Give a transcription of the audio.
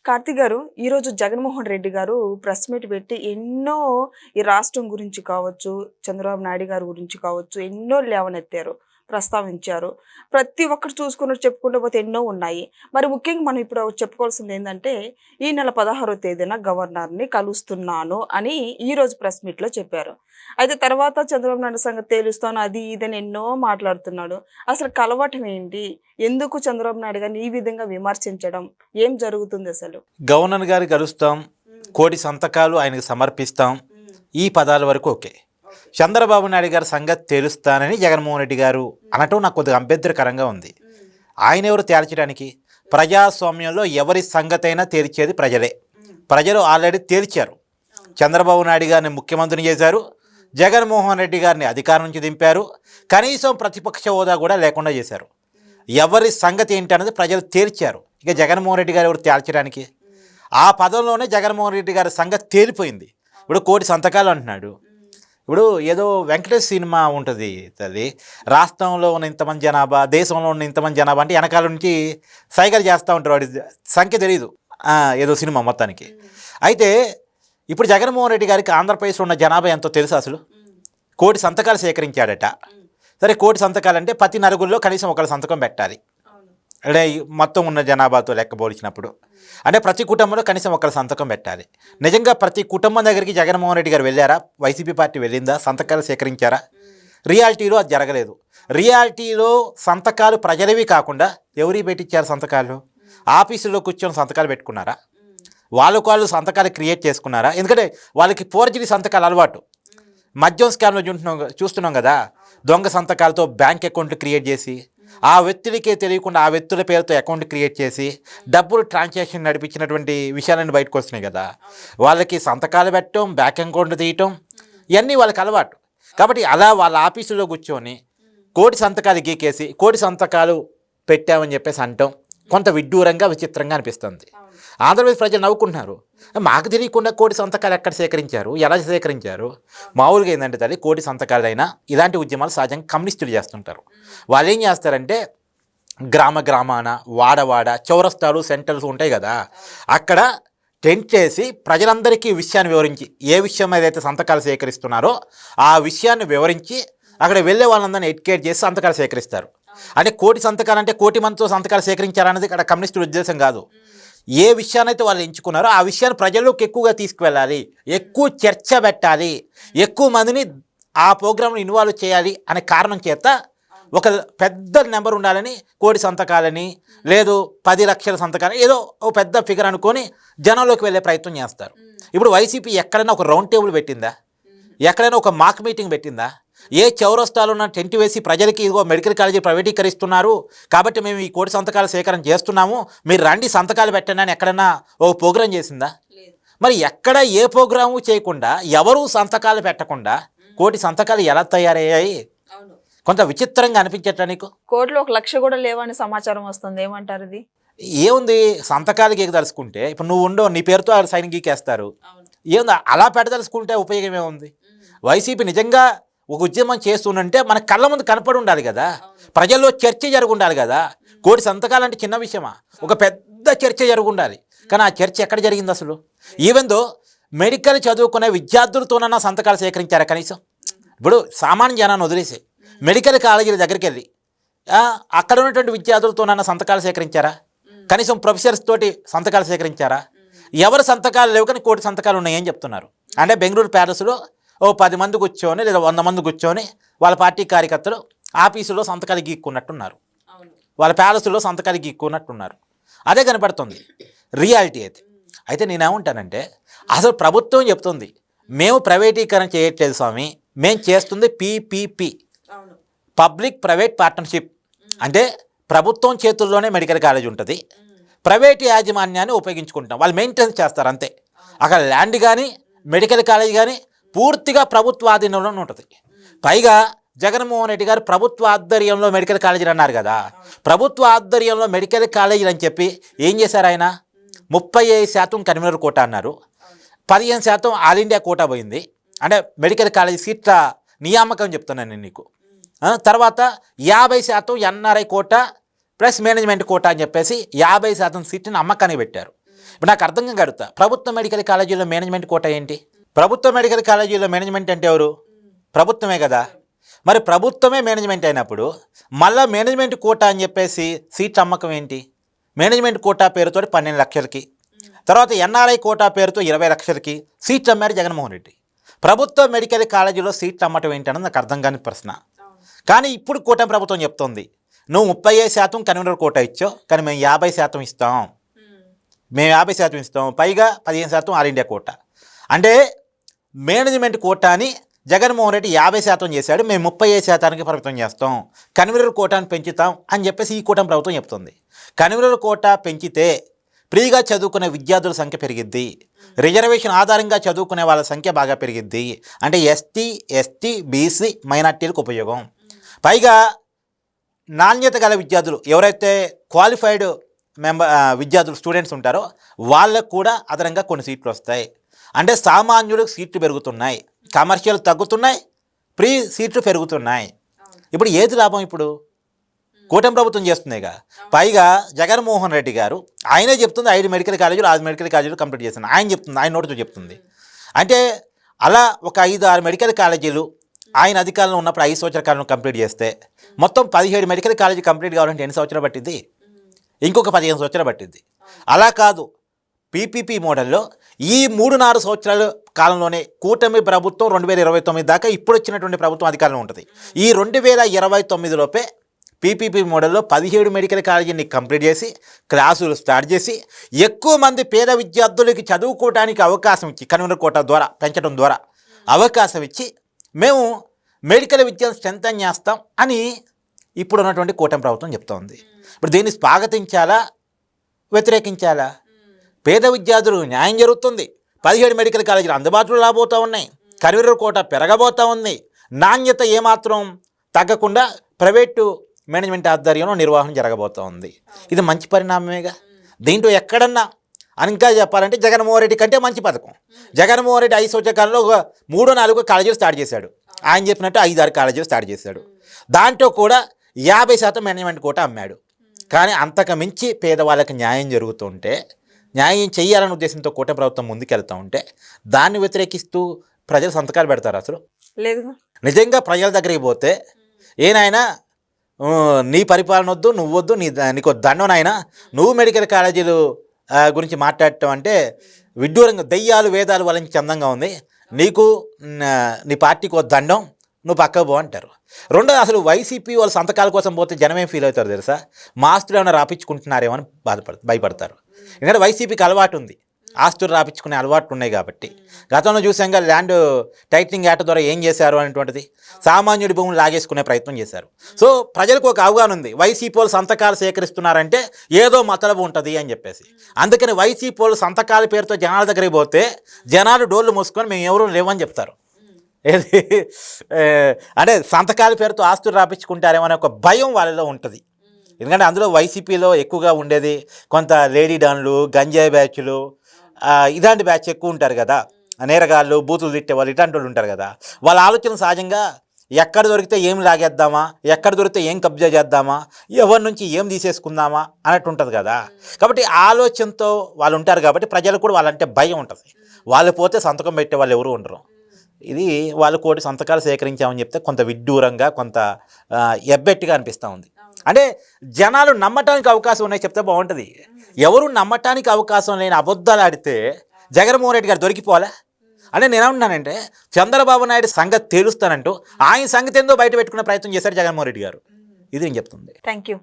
కార్తీక్ గారు, ఈరోజు జగన్మోహన్ రెడ్డి గారు ప్రెస్ మీట్ పెట్టి ఎన్నో ఈ రాష్ట్రం గురించి కావచ్చు, చంద్రబాబు నాయుడు గారి గురించి కావచ్చు, ఎన్నో లేవనెత్తారు, ప్రస్తావించారు. ప్రతి ఒక్కరు చూసుకున్నట్టు చెప్పుకుంటూ పోతే ఎన్నో ఉన్నాయి. మరి ముఖ్యంగా మనం ఇప్పుడు చెప్పుకోవాల్సింది ఏందంటే, ఈ నెల 16వ తేదీన గవర్నర్‌ని కలుస్తున్నాను అని ఈరోజు ప్రెస్ మీట్‌లో చెప్పారు. అయితే తర్వాత చంద్రబాబు నాయుడు సంగతి తేలుస్తాను అది ఇది అని ఎన్నో మాట్లాడుతున్నాడు. అసలు కలవటం ఏంటి? ఎందుకు చంద్రబాబు నాయుడు గారిని ఈ విధంగా విమర్శించడం? ఏం జరుగుతుందసలు? గవర్నర్ గారు కలుస్తాం, కోటి సంతకాలు ఆయనకు సమర్పిస్తాం, ఈ పదాల వరకు ఓకే. చంద్రబాబు నాయుడు గారి సంగతి తేలుస్తానని జగన్మోహన్ రెడ్డి గారు అనటం నాకు కొద్దిగా అభ్యంతరకరంగా ఉంది. ఆయన ఎవరు తేల్చడానికి? ప్రజాస్వామ్యంలో ఎవరి సంగతి అయినా తేల్చేది ప్రజలే. ప్రజలు ఆల్రెడీ తేల్చారు. చంద్రబాబు నాయుడు గారిని ముఖ్యమంత్రిని చేశారు, జగన్మోహన్ రెడ్డి గారిని అధికారం నుంచి దింపారు, కనీసం ప్రతిపక్ష హోదా కూడా లేకుండా చేశారు. ఎవరి సంగతి ఏంటి అన్నది ప్రజలు తేల్చారు. ఇక జగన్మోహన్ రెడ్డి గారు ఎవరు తేల్చడానికి? ఆ పదంలోనే జగన్మోహన్ రెడ్డి గారి సంగతి తేలిపోయింది. ఇప్పుడు కోటి సంతకాలు అంటున్నాడు. ఇప్పుడు ఏదో వెంకటేష్ సినిమా ఉంటుంది, అది రాష్ట్రంలో ఉన్న ఇంతమంది జనాభా, దేశంలో ఉన్న ఇంతమంది జనాభా అంటే వెనకాల నుంచి సైకిల్ చేస్తూ ఉంటారు, వాడి సంఖ్య తెలియదు, ఏదో సినిమా మొత్తానికి. అయితే ఇప్పుడు జగన్మోహన్ రెడ్డి గారికి ఆంధ్రప్రదేశ్లో ఉన్న జనాభా ఎంతో తెలుసు. అసలు కోటి సంతకాలు సేకరించాడట. సరే, కోటి సంతకాలు అంటే ప్రతి నలుగురిలో కనీసం ఒకళ్ళ సంతకం పెట్టాలి, అంటే మొత్తం ఉన్న జనాభాతో లెక్క పోల్చినప్పుడు. అంటే ప్రతి కుటుంబంలో కనీసం ఒకళ్ళ సంతకం పెట్టాలి. నిజంగా ప్రతి కుటుంబం దగ్గరికి జగన్మోహన్ రెడ్డి గారు వెళ్ళారా? వైసీపీ పార్టీ వెళ్ళిందా? సంతకాలు సేకరించారా? రియాలిటీలో అది జరగలేదు. రియాలిటీలో సంతకాలు ప్రజలవి కాకుండా ఎవరికి పెట్టించారు సంతకాలు? ఆఫీసులో కూర్చొని సంతకాలు పెట్టుకున్నారా? వాళ్ళు సంతకాలు క్రియేట్ చేసుకున్నారా? ఎందుకంటే వాళ్ళకి ఫోర్జరీ సంతకాలు అలవాటు. మద్యం స్కామ్లో చూస్తున్నాం కదా, దొంగ సంతకాలతో బ్యాంక్ అకౌంట్లు క్రియేట్ చేసి, ఆ వ్యక్తులకే తెలియకుండా ఆ వ్యక్తుల పేరుతో అకౌంట్ క్రియేట్ చేసి డబ్బులు ట్రాన్సాక్షన్ నడిపించినటువంటి విషయాలన్నీ బయటకు వస్తున్నాయి కదా. వాళ్ళకి సంతకాలు పెట్టడం, బ్యాంక్ అకౌంట్లు తీయటం, ఇవన్నీ వాళ్ళకి అలవాటు. కాబట్టి అలా వాళ్ళ ఆఫీసులో కూర్చొని కోటి సంతకాలు గీకేసి కోటి సంతకాలు పెట్టామని చెప్పేసి అంటాం కొంత విడ్డూరంగా, విచిత్రంగా అనిపిస్తుంది. ఆంధ్రప్రదేశ్ ప్రజలు నవ్వుకుంటున్నారు. మాకు తెలియకుండా కోటి సంతకాలు ఎక్కడ సేకరించారు, ఎలా సేకరించారు? మామూలుగా ఏంటంటే తల్లి, కోటి సంతకాలైనా ఇలాంటి ఉద్యమాలు సహజంగా కమ్యూనిస్టులు చేస్తుంటారు. వాళ్ళు ఏం చేస్తారంటే గ్రామాన, వాడ చౌరస్తాలు, సెంటర్స్ ఉంటాయి కదా, అక్కడ టెంట్ చేసి ప్రజలందరికీ విషయాన్ని వివరించి, ఏ విషయం మీద అయితే సంతకాలు సేకరిస్తున్నారో ఆ విషయాన్ని వివరించి అక్కడ వెళ్ళే వాళ్ళందరినీ ఎడ్యుకేట్ చేసి సంతకాలు సేకరిస్తారు. అంటే కోటి సంతకాలు అంటే కోటి మందితో సంతకాలు సేకరించారన్నది ఇక్కడ కమ్యూనిస్టుల ఉద్దేశం కాదు. ఏ విషయాన్నైతే వాళ్ళు ఎంచుకున్నారో ఆ విషయాన్ని ప్రజల్లోకి ఎక్కువగా తీసుకువెళ్ళాలి, ఎక్కువ చర్చ పెట్టాలి, ఎక్కువ మందిని ఆ ప్రోగ్రామ్ను ఇన్వాల్వ్ చేయాలి అనే కారణం చేత ఒక పెద్ద నెంబర్ ఉండాలని కోటి సంతకాలని, లేదు 10 లక్షల సంతకాలు, ఏదో ఒక పెద్ద ఫిగర్ అనుకొని జనంలోకి వెళ్ళే ప్రయత్నం చేస్తారు. ఇప్పుడు వైసీపీ ఎక్కడైనా ఒక రౌండ్ టేబుల్ పెట్టిందా? ఎక్కడైనా ఒక మాక్ మీటింగ్ పెట్టిందా? ఏ చౌరస్తాలో ఉన్న టెంట్ వేసి ప్రజలకి ఇదిగో మెడికల్ కాలేజీ ప్రైవేటీకరిస్తున్నారు కాబట్టి మేము ఈ కోటి సంతకాల సేకరణ చేస్తున్నాము, మీరు రండి సంతకాలు పెట్టండి అని ఎక్కడైనా ఓ ప్రోగ్రాం చేసిందా? మరి ఎక్కడ ఏ ప్రోగ్రాము చేయకుండా, ఎవరు సంతకాలు పెట్టకుండా కోటి సంతకాలు ఎలా తయారయ్యాయి? కొంత విచిత్రంగా అనిపించట్లా నీకు? కోర్టులో 1,00,000 కూడా లేవని సమాచారం వస్తుంది. ఏమంటారు ఇది? ఏముంది, సంతకాలు గీకదలుచుకుంటే ఇప్పుడు నువ్వు ఉండో నీ పేరుతో సైన్ గీకేస్తారు. ఏముంది, అలా పెట్టదలుచుకుంటే ఉపయోగం ఏముంది? వైసీపీ నిజంగా ఒక ఉద్యమం చేస్తుందంటే మన కళ్ళ ముందు కనపడి ఉండాలి కదా, ప్రజల్లో చర్చ జరుగు ఉండాలి కదా. కోటి సంతకాలు అంటే చిన్న విషయమా? ఒక పెద్ద చర్చ జరుగు ఉండాలి. కానీ ఆ చర్చ ఎక్కడ జరిగింది అసలు? ఈవెందో మెడికల్ చదువుకునే విద్యార్థులతోనన్నా సంతకాలు సేకరించారా కనీసం? ఇప్పుడు సామాన్య జనాన్ని వదిలేసి మెడికల్ కాలేజీల దగ్గరికి వెళ్ళి అక్కడ ఉన్నటువంటి విద్యార్థులతోనన్నా సంతకాలు సేకరించారా? కనీసం ప్రొఫెసర్స్ తోటి సంతకాలు సేకరించారా? ఎవరు సంతకాలు లేవు కానీ కోటి సంతకాలు ఉన్నాయని చెప్తున్నారు. అంటే బెంగళూరు ప్యాలెస్లో ఓ 10 మంది కూర్చొని లేదా 100 మంది కూర్చొని వాళ్ళ పార్టీ కార్యకర్తలు ఆఫీసులో సంతకాలు గీక్కున్నట్టున్నారు, వాళ్ళ ప్యాలెస్లో సంతకాలు గీక్కున్నట్టున్నారు. అదే కనపడుతుంది రియాలిటీ అయితే. అయితే నేనేమంటానంటే, అసలు ప్రభుత్వం చెప్తుంది మేము ప్రైవేటీకరణ చేయట్లేదు స్వామి, మేము చేస్తుంది పీపీపీ, పబ్లిక్ ప్రైవేట్ పార్ట్నర్షిప్. అంటే ప్రభుత్వం చేతుల్లోనే మెడికల్ కాలేజ్ ఉంటుంది, ప్రైవేట్ యాజమాన్యాన్ని ఉపయోగించుకుంటాం, వాళ్ళు మెయింటెనెన్స్ చేస్తారు అంతే. అక్కడ ల్యాండ్ కానీ మెడికల్ కాలేజ్ కానీ పూర్తిగా ప్రభుత్వ ఆధీనంలోనే ఉంటుంది. పైగా జగన్మోహన్ రెడ్డి గారు ప్రభుత్వ ఆధ్వర్యంలో మెడికల్ కాలేజీలు అన్నారు కదా, ప్రభుత్వ ఆధ్వర్యంలో మెడికల్ కాలేజీలు అని చెప్పి ఏం చేశారు ఆయన? 35% కన్వీనర్ కోటా అన్నారు, 15% ఆల్ ఇండియా కోటా పోయింది. అంటే మెడికల్ కాలేజీ సీట్ల నియామకం చెప్తున్నాను నేను నీకు. తర్వాత 50% NRI quota plus management quota అని చెప్పేసి 50% సీట్ని అమ్మకానికి పెట్టారు. ఇప్పుడు నాకు అర్థంగా కడుగుతా, ప్రభుత్వ మెడికల్ కాలేజీలో మేనేజ్మెంట్ కోటా ఏంటి? ప్రభుత్వ మెడికల్ కాలేజీలో మేనేజ్మెంట్ అంటే ఎవరు? ప్రభుత్వమే కదా. మరి ప్రభుత్వమే మేనేజ్మెంట్ అయినప్పుడు మళ్ళీ మేనేజ్మెంట్ కోటా అని చెప్పేసి సీట్ అమ్మకం ఏంటి? మేనేజ్మెంట్ కోటా పేరుతో 12 లక్షలకి, తర్వాత ఎన్ఆర్ఐ కోటా పేరుతో 20 లక్షలకి సీట్లు అమ్మారు జగన్మోహన్ రెడ్డి. ప్రభుత్వ మెడికల్ కాలేజీలో సీట్లు అమ్మటం ఏంటన్నది నాకు అర్థం కాని ప్రశ్న. కానీ ఇప్పుడు కూటమి ప్రభుత్వం చెప్తోంది, నువ్వు 35% కన్వీనర్ కోటా ఇచ్చావు, కానీ మేము 50% ఇస్తాం, మేము 50% ఇస్తాం, పైగా 15% ఆల్ ఇండియా కోటా. అంటే మేనేజ్మెంట్ కోటాని జగన్మోహన్ రెడ్డి 50% చేశాడు, మేము 35%కి పరిమితం చేస్తాం, కన్వీనర్ కోటాను పెంచుతాం అని చెప్పేసి ఈ కూటమి ప్రభుత్వం చెప్తుంది. కన్వీనర్ కోటా పెంచితే ఫ్రీగా చదువుకునే విద్యార్థుల సంఖ్య పెరిగిద్ది, రిజర్వేషన్ ఆధారంగా చదువుకునే వాళ్ళ సంఖ్య బాగా పెరిగిద్ది. అంటే ఎస్టీ, ఎస్టీ, బీసీ, మైనార్టీలకు ఉపయోగం. పైగా నాణ్యత గల విద్యార్థులు ఎవరైతే క్వాలిఫైడ్ విద్యార్థులు స్టూడెంట్స్ ఉంటారో వాళ్ళకు కూడా అదనంగా కొన్ని సీట్లు వస్తాయి. అంటే సామాన్యులకు సీట్లు పెరుగుతున్నాయి, కమర్షియల్ తగ్గుతున్నాయి, ఫ్రీ సీట్లు పెరుగుతున్నాయి. ఇప్పుడు ఏది లాభం? ఇప్పుడు కూటమి ప్రభుత్వం చేస్తుందిగా. పైగా జగన్మోహన్ రెడ్డి గారు ఆయనే చెప్తుంది 5 మెడికల్ కాలేజీలు 6 మెడికల్ కాలేజీలు కంప్లీట్ చేస్తాను ఆయన చెప్తుంది, ఆయన నోటితో చెప్తుంది. అంటే అలా ఒక 5-6 మెడికల్ కాలేజీలు ఆయన అధికారంలో ఉన్నప్పుడు 5 సంవత్సరాల కాలంలో కంప్లీట్ చేస్తే మొత్తం 17 మెడికల్ కాలేజీ కంప్లీట్ కావాలంటే ఎన్ని సంవత్సరాలు పట్టింది? ఇంకొక 15 సంవత్సరాలు పట్టింది. అలా కాదు, పీపీపీ మోడల్లో ఈ 3-4 సంవత్సరాల కాలంలోనే కూటమి ప్రభుత్వం 2029 దాకా ఇప్పుడు వచ్చినటువంటి ప్రభుత్వం అధికారంలో ఉంటుంది. ఈ 2029 లోపే పీపీపీ మోడల్లో 17 మెడికల్ కాలేజీని కంప్లీట్ చేసి క్లాసులు స్టార్ట్ చేసి ఎక్కువ మంది పేద విద్యార్థులకి చదువుకోవడానికి అవకాశం ఇచ్చి కన్వీనర్ కోటా ద్వారా పెంచడం ద్వారా అవకాశం ఇచ్చి మేము మెడికల్ విద్యను స్ట్రెంథెన్ చేస్తాం అని ఇప్పుడు ఉన్నటువంటి కూటమి ప్రభుత్వం చెప్తోంది. ఇప్పుడు దీన్ని స్వాగతించాలా, వ్యతిరేకించాలా? పేద విద్యార్థులకు న్యాయం జరుగుతుంది, 17 మెడికల్ కాలేజీలు అందుబాటులో రాబోతూ ఉన్నాయి, కన్వీనర్ కోటా పెరగబోతూ ఉంది, నాణ్యత ఏమాత్రం తగ్గకుండా ప్రైవేటు మేనేజ్మెంట్ ఆధ్వర్యంలో నిర్వహణ జరగబోతూ ఉంది. ఇది మంచి పరిణామమేగా. దీంట్లో ఎక్కడన్నా అని ఇంకా చెప్పాలంటే జగన్మోహన్ రెడ్డి కంటే మంచి పథకం. జగన్మోహన్ రెడ్డి 5 సంవత్సరాల కాలంలో 3-4 కాలేజీలు స్టార్ట్ చేశాడు, ఆయన చెప్పినట్టు 5-6 కాలేజీలు స్టార్ట్ చేశాడు. దాంట్లో కూడా 50% మేనేజ్మెంట్ కోటా అమ్మాడు. కానీ అంతకు మించి పేదవాళ్ళకి న్యాయం జరుగుతుంటే, న్యాయం చేయాలనే ఉద్దేశంతో కూటమి ప్రభుత్వం ముందుకెళ్తూ ఉంటే దాన్ని వ్యతిరేకిస్తూ ప్రజలు సంతకాలు పెడతారు? అసలు లేదు. నిజంగా ప్రజల దగ్గరికి పోతే ఏనాయనా నీ పరిపాలన వద్దు, నువ్వు వద్దు, నీకు దండం నాయనా, నువ్వు మెడికల్ కాలేజీలు గురించి మాట్లాడటం అంటే విడ్డూరంగా దెయ్యాలు వేదాలు వాళ్ళకి చందంగా ఉంది, నీకు నీ పార్టీకి దండం, నువ్వు పక్కకు పో అంటారు. రెండోది, అసలు వైసీపీ వాళ్ళ సంతకాల కోసం పోతే జనం ఏం ఫీల్ అవుతారు తెలుసా? మా ఆస్తులు ఏమైనా రాపించుకుంటున్నారేమో అని భయపడతారు. ఎందుకంటే వైసీపీకి అలవాటు ఉంది, ఆస్తులు రాపించుకునే అలవాట్లు ఉన్నాయి కాబట్టి. గతంలో చూసాంగా ల్యాండ్ టైటిలింగ్ యాక్ట్ ద్వారా ఏం చేశారు అనేటువంటిది, సామాన్యుడి భూములు లాగేసుకునే ప్రయత్నం చేశారు. సో ప్రజలకు ఒక అవగాహన ఉంది, వైసీపీ వాళ్ళు సంతకాలు సేకరిస్తున్నారంటే ఏదో మతలబు ఉంటుంది అని చెప్పేసి. అందుకని వైసీపీ వాళ్ళు సంతకాల పేరుతో జనాల దగ్గరికి పోతే జనాలు డోర్లు మూసుకొని మేము ఎవరూ లేవని చెప్తారు. ఏది అంటే సంతకాల పేరుతో ఆస్తులు రాపించుకుంటారేమో అనే ఒక భయం వాళ్ళలో ఉంటుంది. ఎందుకంటే అందులో వైసీపీలో ఎక్కువగా ఉండేది కొంత లేడీ డాన్లు, గంజాయి బ్యాచ్లు, ఇలాంటి బ్యాచ్ ఎక్కువ ఉంటారు కదా, నేరగాళ్ళు, బూతులు తిట్టేవాళ్ళు, ఇట్లాంటి వాళ్ళు ఉంటారు కదా. వాళ్ళ ఆలోచన సహజంగా ఎక్కడ దొరికితే ఏం లాగేద్దామా, ఎక్కడ దొరికితే ఏం కబ్జా చేద్దామా, ఎవరి నుంచి ఏం తీసేసుకుందామా అన్నట్టు ఉంటుంది కదా. కాబట్టి ఆలోచనతో వాళ్ళు ఉంటారు కాబట్టి ప్రజలకు కూడా వాళ్ళంటే భయం ఉంటుంది. వాళ్ళు పోతే సంతకం పెట్టే వాళ్ళు ఎవరు ఉండరు. ఇది వాళ్ళు కోటి సంతకాలు సేకరించామని చెప్తే కొంత విడ్డూరంగా, కొంత ఎబ్బెట్టిగా అనిపిస్తూ ఉంది. అంటే జనాలు నమ్మటానికి అవకాశం ఉన్నాయి చెప్తే బాగుంటుంది. ఎవరు నమ్మటానికి అవకాశం లేని అబద్ధాలు ఆడితే జగన్మోహన్ రెడ్డి గారు దొరికిపోలే. అంటే నేనేమంటున్నానంటే చంద్రబాబు నాయుడు సంగతి తేలుస్తానంటూ ఆయన సంగతి ఏందో బయట పెట్టుకునే ప్రయత్నం చేశారు జగన్మోహన్ రెడ్డి గారు. ఇది నేను చెప్తుంది. Thank you.